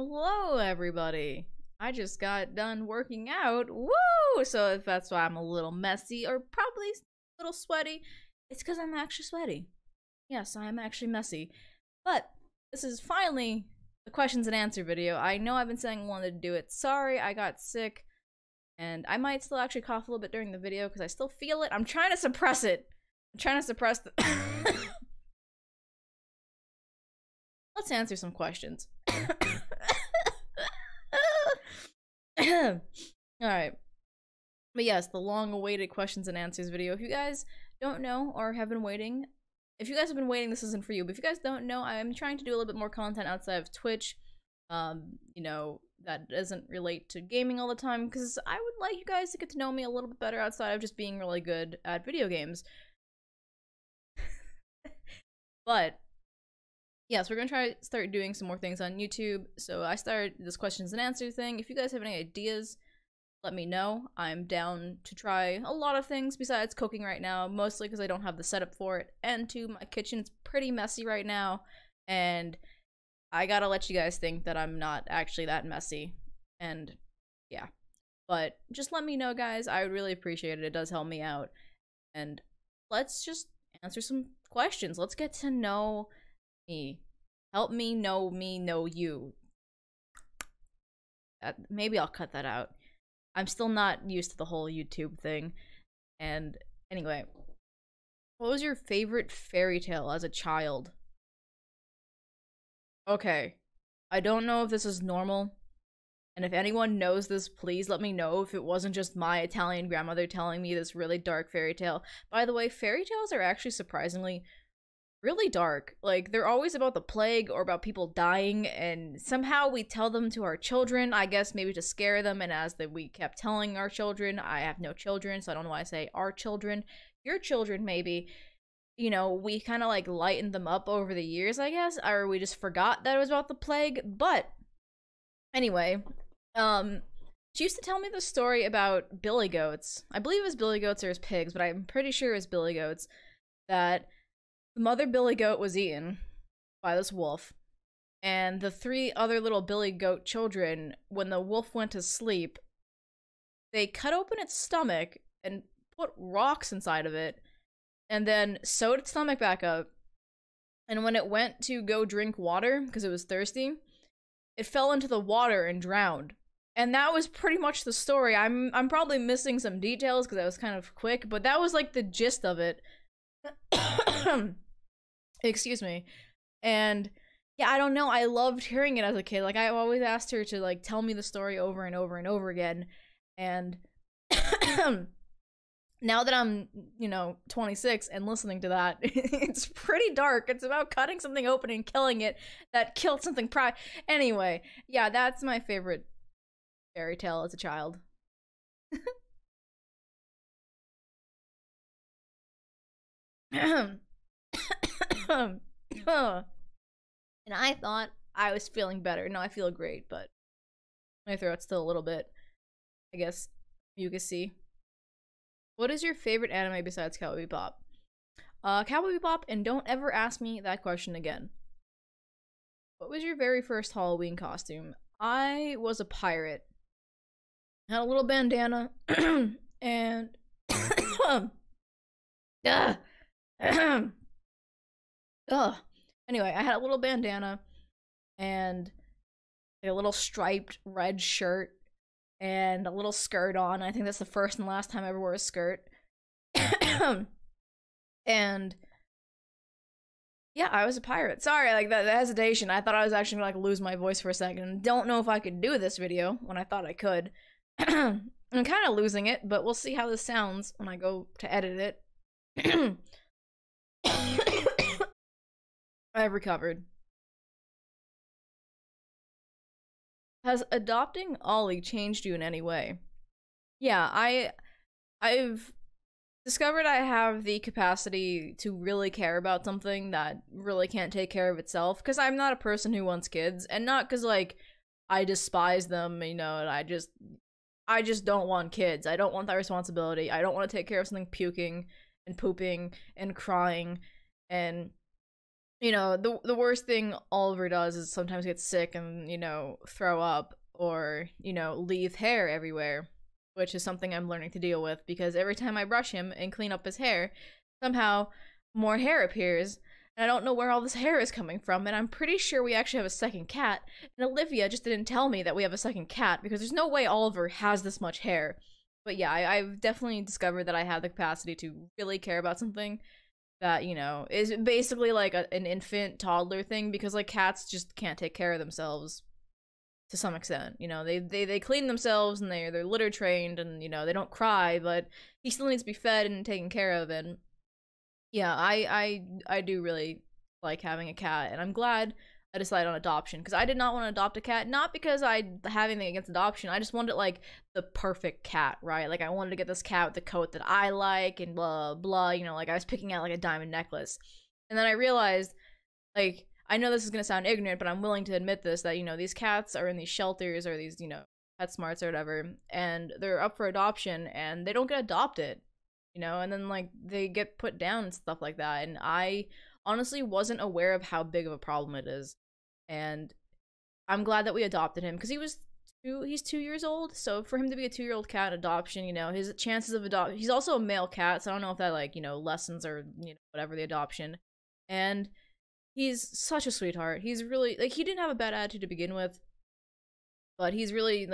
Hello, everybody. I just got done working out. Woo! So if that's why I'm a little messy or probably a little sweaty, it's because I'm actually sweaty. Yes, I am actually messy. But this is finally the questions and answer video. I know I've been saying I wanted to do it. Sorry, I got sick. And I might still actually cough a little bit during the video because I still feel it. I'm trying to suppress it. I'm trying to suppress the... Let's answer some questions. Alright. But yes, the long-awaited questions and answers video. If you guys don't know or have been waiting, if you guys have been waiting, this isn't for you. But if you guys don't know, I'm trying to do a little bit more content outside of Twitch. You know, that doesn't relate to gaming all the time, because I would like you guys to get to know me a little bit better outside of just being really good at video games. But yes, we're gonna try to start doing some more things on YouTube. So I started this questions and answer thing. If you guys have any ideas, let me know. I'm down to try a lot of things besides cooking right now, mostly because I don't have the setup for it. And two, my kitchen's pretty messy right now, and I gotta let you guys think that I'm not actually that messy. And yeah. But just let me know, guys. I would really appreciate it. It does help me out. And let's just answer some questions. Let's get to know me. Help me know you. Maybe I'll cut that out. I'm still not used to the whole YouTube thing. And anyway, what was your favorite fairy tale as a child? Okay, I don't know if this is normal, and if anyone knows this, please let me know if it wasn't just my Italian grandmother telling me this really dark fairy tale. By the way, fairy tales are actually surprisingly really dark. Like, they're always about the plague or about people dying, and somehow we tell them to our children, I guess maybe to scare them. And as we kept telling our children, I have no children, so I don't know why I say our children, your children maybe, you know, we kind of like lightened them up over the years, I guess, or we just forgot that it was about the plague. But anyway, she used to tell me the story about billy goats. I believe it was billy goats or it was pigs, but I'm pretty sure it was billy goats. That the mother billy goat was eaten by this wolf, and the three other little billy goat children, when the wolf went to sleep, they cut open its stomach and put rocks inside of it, and then sewed its stomach back up. And when it went to go drink water, because it was thirsty, it fell into the water and drowned. And that was pretty much the story. I'm probably missing some details because I was kind of quick, but that was like the gist of it. Excuse me. And yeah, I don't know, I loved hearing it as a kid. Like, I always asked her to like tell me the story over and over and over again. And now that I'm, you know, 26 and listening to that, it's pretty dark. It's about cutting something open and killing it that killed something Anyway, yeah, that's my favorite fairy tale as a child. And I thought I was feeling better. No, I feel great, but my throat's still a little bit, I guess, mucusy. What is your favorite anime besides Cowboy Bebop? Cowboy Bebop, and don't ever ask me that question again. What was your very first Halloween costume? I was a pirate. I had a little bandana, and Anyway, I had a little bandana and a little striped red shirt and a little skirt on. I think that's the first and last time I ever wore a skirt. And yeah, I was a pirate. Sorry, like the hesitation. I thought I was actually gonna like lose my voice for a second. Don't know if I could do this video when I thought I could. I'm kind of losing it, but we'll see how this sounds when I go to edit it. I've recovered. Has adopting Ollie changed you in any way? Yeah, I've discovered I have the capacity to really care about something that really can't take care of itself, because I'm not a person who wants kids, and not because like I despise them, you know, and I just don't want kids. I don't want that responsibility. I don't want to take care of something puking and pooping and crying and You know, the worst thing Oliver does is sometimes get sick and, throw up or, leave hair everywhere, which is something I'm learning to deal with because every time I brush him and clean up his hair, somehow more hair appears. And I don't know where all this hair is coming from, and I'm pretty sure we actually have a second cat. And Olivia just didn't tell me that we have a second cat because there's no way Oliver has this much hair. But yeah, I've definitely discovered that I have the capacity to really care about something that, is basically like an infant toddler thing because like cats just can't take care of themselves to some extent. They clean themselves and they're litter trained and they don't cry, but he still needs to be fed and taken care of. And yeah, I do really like having a cat, and I'm glad I decided on adoption because I did not want to adopt a cat, not because I have anything against adoption. I just wanted like the perfect cat, right? Like I wanted to get this cat with the coat that I like and blah blah. Like I was picking out like a diamond necklace, and then I realized, like, I know this is gonna sound ignorant, but I'm willing to admit this, that these cats are in these shelters or these PetSmarts or whatever, and they're up for adoption, and they don't get adopted, and then like they get put down and stuff like that, and I honestly wasn't aware of how big of a problem it is. And I'm glad that we adopted him because he's 2 years old. So for him to be a 2-year-old cat adoption, his chances of he's also a male cat, so I don't know if that like, lessens or whatever the adoption. And he's such a sweetheart. He's really like, he didn't have a bad attitude to begin with, but he's really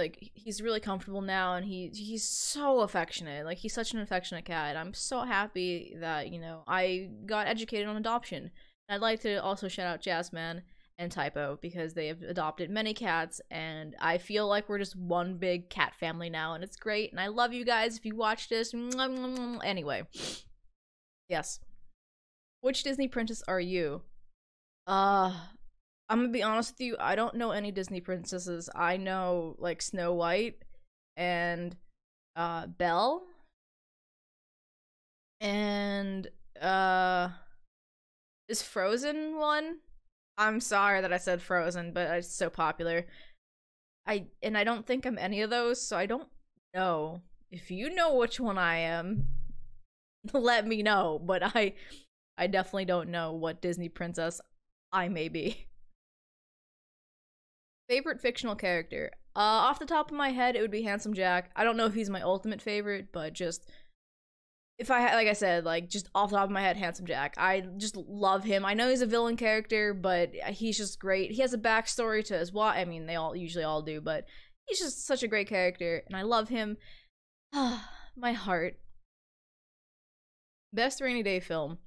comfortable now, and he's so affectionate. Like he's such an affectionate cat. I'm so happy that I got educated on adoption. And I'd like to also shout out Jazzman and Typo because they have adopted many cats, and I feel like we're just one big cat family now, and it's great. And I love you guys if you watch this. Anyway, yes. Which Disney princess are you? I'm gonna be honest with you, I don't know any Disney princesses. I know like Snow White and Belle and is Frozen one? I'm sorry that I said Frozen, but it's so popular. I don't think I'm any of those, so I don't know. If you know which one I am, let me know, but I definitely don't know what Disney princess I may be. Favorite fictional character? Off the top of my head, it would be Handsome Jack. I don't know if he's my ultimate favorite, but just if I like I said, like just off the top of my head, Handsome Jack. I just love him. I know he's a villain character, but he's just great. He has a backstory to his why. I mean, they all usually all do, but he's just such a great character, and I love him. My heart. Best rainy day film.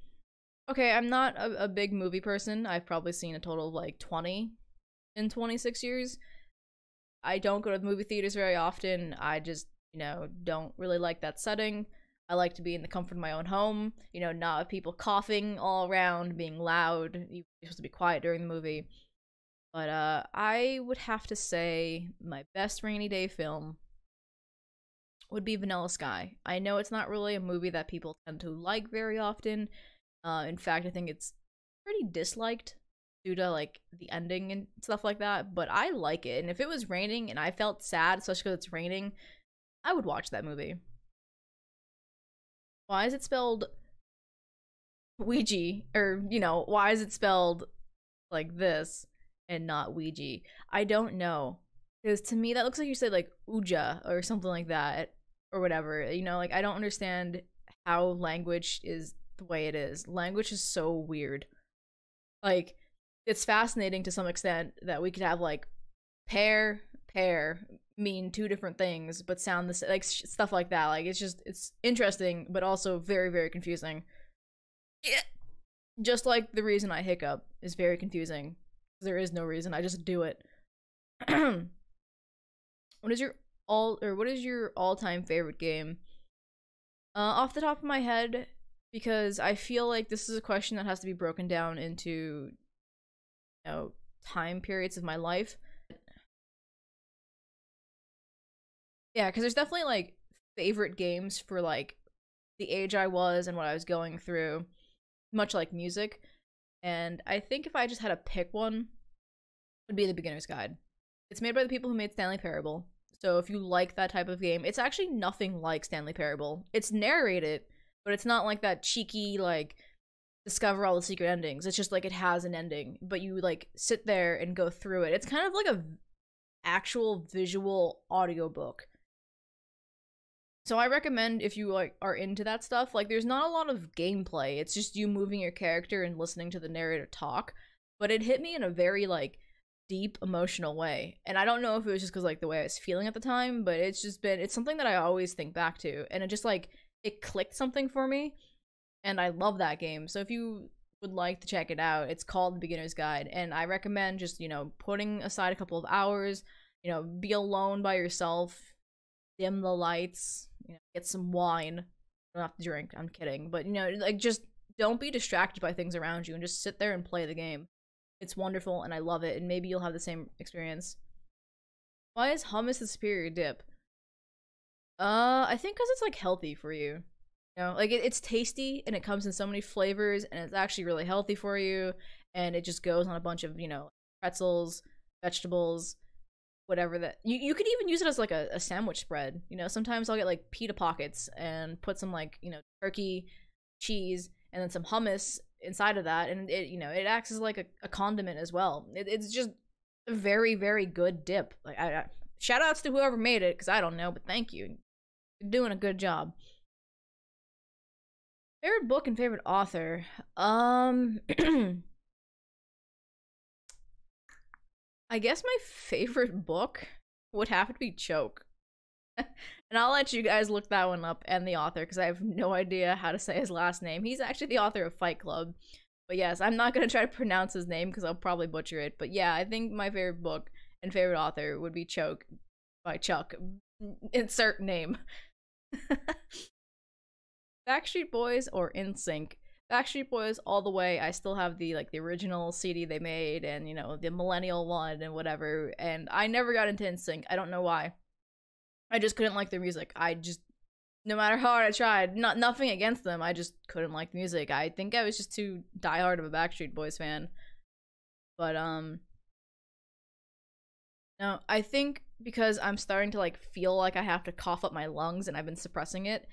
Okay, I'm not a big movie person. I've probably seen a total of like 20 in 26 years. I don't go to the movie theaters very often. I just, don't really like that setting. I like to be in the comfort of my own home, not with people coughing all around, being loud. You're supposed to be quiet during the movie. But I would have to say my best rainy day film would be Vanilla Sky. I know it's not really a movie that people tend to like very often. In fact, I think it's pretty disliked due to like the ending and stuff like that, but I like it. And if it was raining and I felt sad, especially because it's raining, I would watch that movie. Why is it spelled Ouija? Or, why is it spelled like this and not Ouija? I don't know. Because to me, that looks like you said like Ouija or something like that, or whatever. Like I don't understand how language is the way it is. Language is so weird. Like, it's fascinating to some extent that we could have like pair mean two different things but sound the same, like stuff like that. Like it's interesting but also very, very confusing. Yeah. Just like the reason I hiccup is very confusing. There is no reason, I just do it. What is your all-time favorite game? Off the top of my head, because I feel like this is a question that has to be broken down into time periods of my life. Yeah, because there's definitely like favorite games for like the age I was and what I was going through, much like music. And I think if I just had to pick one, it would be The Beginner's Guide. It's made by the people who made Stanley Parable. So if you like that type of game, it's actually nothing like Stanley Parable. It's narrated, but it's not like that cheeky, like, discover all the secret endings. It's just like it has an ending, but you like sit there and go through it. It's kind of like a actual visual audiobook. So I recommend if you like are into that stuff. Like there's not a lot of gameplay. It's just you moving your character and listening to the narrator talk. But it hit me in a very like deep emotional way. And I don't know if it was just because like the way I was feeling at the time, but it's something that I always think back to. And it just like it clicked something for me. And I love that game. So if you would like to check it out, it's called The Beginner's Guide. And I recommend just, you know, putting aside a couple of hours, you know, be alone by yourself, dim the lights, you know, get some wine. You don't have to drink, I'm kidding. But, you know, like, just don't be distracted by things around you and just sit there and play the game. It's wonderful and I love it, and maybe you'll have the same experience. Why is hummus the superior dip? I think because it's, like, healthy for you. You know, like, it's tasty, and it comes in so many flavors, and it's actually really healthy for you, and it just goes on a bunch of, you know, pretzels, vegetables, whatever that you could even use it as like a sandwich spread. You know, sometimes I'll get like pita pockets and put some like, you know, turkey, cheese, and then some hummus inside of that, and it, you know, it acts as like a condiment as well. It's just a very, very good dip. Like I shout outs to whoever made it, because I don't know, but thank you. You're doing a good job. Favorite book and favorite author? I guess my favorite book would have to be Choke. And I'll let you guys look that one up and the author, because I have no idea how to say his last name. He's actually the author of Fight Club. But yes, I'm not going to try to pronounce his name because I'll probably butcher it. But yeah, I think my favorite book and favorite author would be Choke by Chuck. Insert name. Backstreet Boys or NSYNC? Backstreet Boys all the way. I still have the like the original CD they made, and you know, the millennial one and whatever, and I never got into NSYNC. I don't know why. I just couldn't like their music. I just, no matter how hard I tried, nothing against them, I just couldn't like the music. I think I was just too diehard of a Backstreet Boys fan. But no, I think because I'm starting to like feel like I have to cough up my lungs and I've been suppressing it.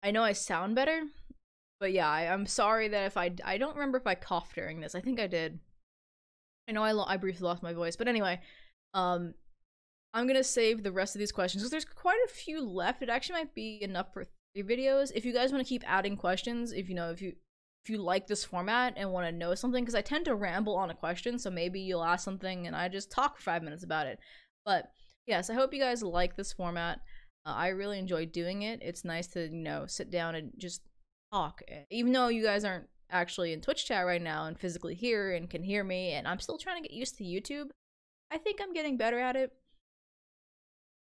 I know I sound better. But yeah, I'm sorry that if I don't remember if I coughed during this. I think I did. I know I briefly lost my voice. But anyway, I'm gonna save the rest of these questions because there's quite a few left. It actually might be enough for 3 videos. If you guys want to keep adding questions, if you like this format and want to know something, because I tend to ramble on a question, so maybe you'll ask something and I just talk for 5 minutes about it. But yes, I hope you guys like this format. I really enjoy doing it. It's nice to, you know, sit down and just talk, even though you guys aren't actually in Twitch chat right now and physically here and can hear me, and I'm still trying to get used to YouTube. I think I'm getting better at it.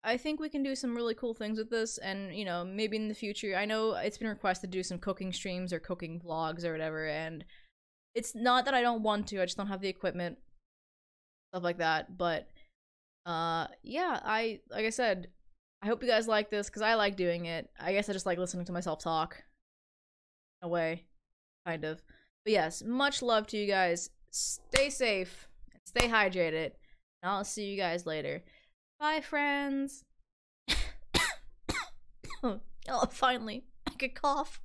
I think we can do some really cool things with this, and you know, maybe in the future, I know it's been requested to do some cooking streams or cooking vlogs or whatever, and it's not that I don't want to, I just don't have the equipment, stuff like that. But yeah, like I said, I hope you guys like this because I like doing it. I guess I just like listening to myself talk. Away, kind of. But yes, much love to you guys. Stay safe and stay hydrated, and I'll see you guys later. Bye, friends. Oh, finally, I could cough.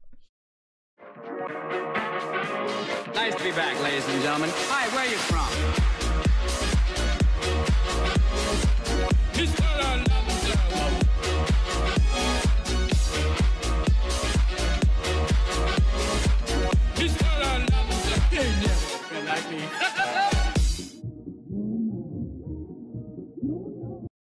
Nice to be back, ladies and gentlemen. Hi, where are you from?